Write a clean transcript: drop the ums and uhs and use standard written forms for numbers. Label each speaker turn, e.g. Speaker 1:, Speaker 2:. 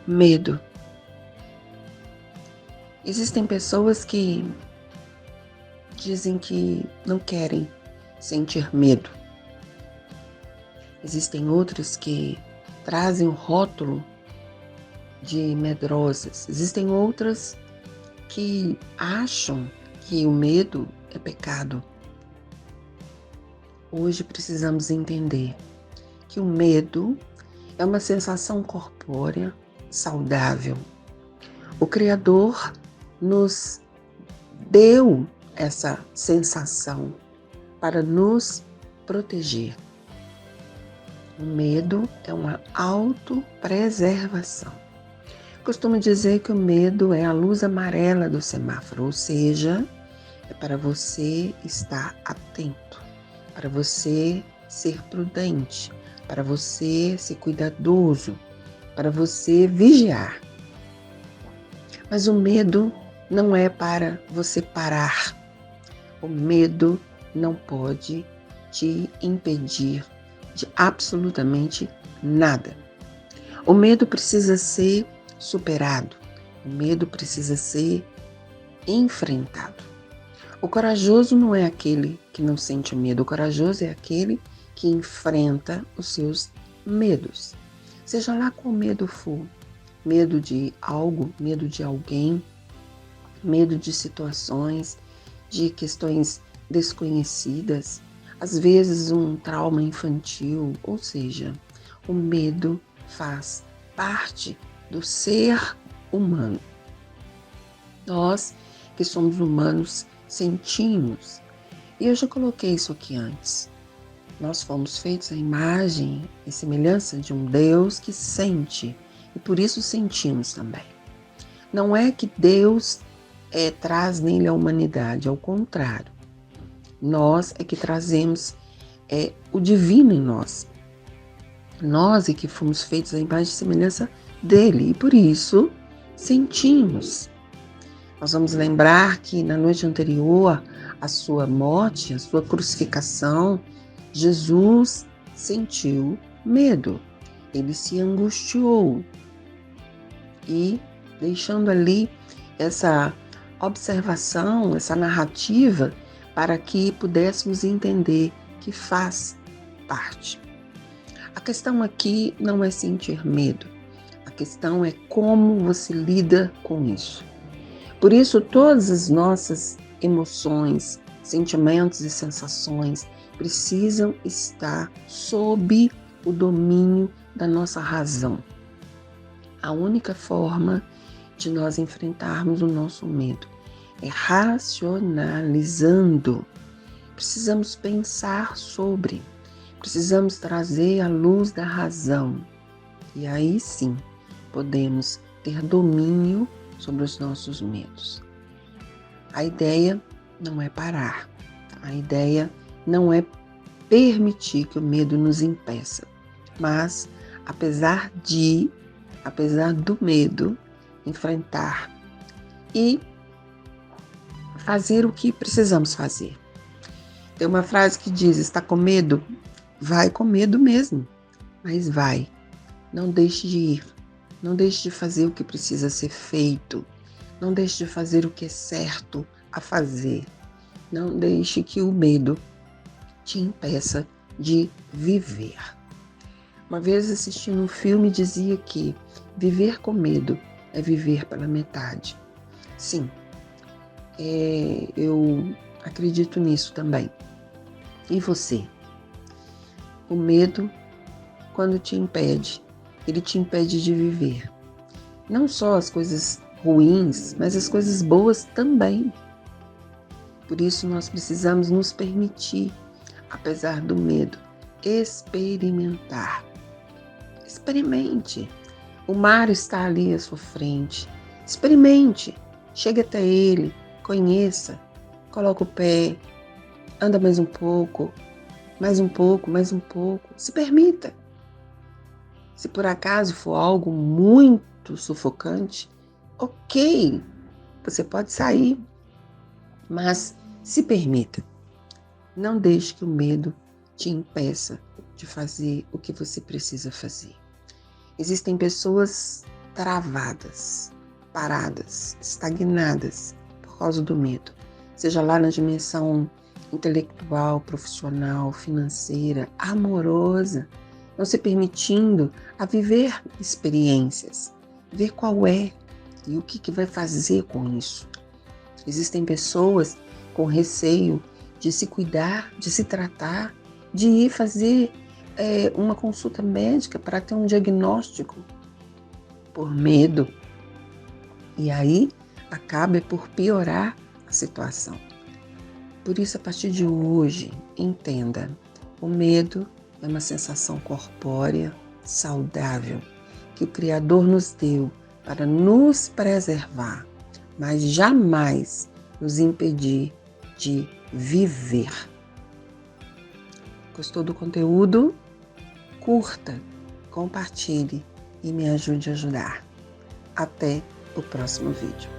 Speaker 1: Medo. Existem pessoas que dizem que não querem sentir medo. Existem outras que trazem o rótulo de medrosas. Existem outras que acham que o medo é pecado. Hoje precisamos entender que o medo é uma sensação corpórea saudável. O Criador nos deu essa sensação para nos proteger. O medo é uma autopreservação. Costumo dizer que o medo é a luz amarela do semáforo, ou seja, é para você estar atento, para você ser prudente, para você ser cuidadoso, para você vigiar. Mas o medo não é para você parar. O medo não pode te impedir de absolutamente nada. O medo precisa ser superado. O medo precisa ser enfrentado. O corajoso não é aquele que não sente medo. O corajoso é aquele que enfrenta os seus medos. Seja lá qual medo for. Medo de algo, medo de alguém, medo de situações, de questões desconhecidas, às vezes um trauma infantil, ou seja, o medo faz parte do ser humano. Nós que somos humanos sentimos, e eu já coloquei isso aqui antes, nós fomos feitos à imagem e semelhança de um Deus que sente, e por isso sentimos também. Não é que Deus traz nele a humanidade, ao contrário. Nós é que trazemos o divino em nós. Nós é que fomos feitos à imagem e semelhança dele, e por isso sentimos. Nós vamos lembrar que na noite anterior à sua morte, à sua crucificação, Jesus sentiu medo, ele se angustiou e deixando ali essa observação, essa narrativa para que pudéssemos entender que faz parte. A questão aqui não é sentir medo, a questão é como você lida com isso. Por isso, todas as nossas emoções, sentimentos e sensações precisam estar sob o domínio da nossa razão. A única forma de nós enfrentarmos o nosso medo é racionalizando. Precisamos pensar sobre, precisamos trazer a luz da razão. E aí sim, podemos ter domínio sobre os nossos medos. A ideia não é parar. A ideia não é permitir que o medo nos impeça. Mas, apesar do medo, enfrentar e fazer o que precisamos fazer. Tem uma frase que diz, está com medo? Vai com medo mesmo, mas vai. Não deixe de ir. Não deixe de fazer o que precisa ser feito. Não deixe de fazer o que é certo a fazer. Não deixe que o medo te impeça de viver. Uma vez assistindo um filme dizia que viver com medo é viver pela metade. Sim, eu acredito nisso também. E você? O medo, quando te impede, ele te impede de viver. Não só as coisas ruins, mas as coisas boas também. Por isso nós precisamos nos permitir, apesar do medo, experimentar. Experimente. O mar está ali à sua frente. Experimente. Chegue até ele, conheça, coloque o pé, anda mais um pouco, mais um pouco, mais um pouco. Se permita. Se por acaso for algo muito sufocante, ok, você pode sair, mas se permita. Não deixe que o medo te impeça de fazer o que você precisa fazer. Existem pessoas travadas, paradas, estagnadas por causa do medo. Seja lá na dimensão intelectual, profissional, financeira, amorosa, não se permitindo a viver experiências, ver qual é e o que vai fazer com isso. Existem pessoas com receio de se cuidar, de se tratar, de ir fazer uma consulta médica para ter um diagnóstico por medo. E aí acaba por piorar a situação. Por isso, a partir de hoje, entenda, o medo é uma sensação corpórea, saudável, que o Criador nos deu para nos preservar, mas jamais nos impedir de viver. Gostou do conteúdo? Curta, compartilhe e me ajude a ajudar. Até o próximo vídeo.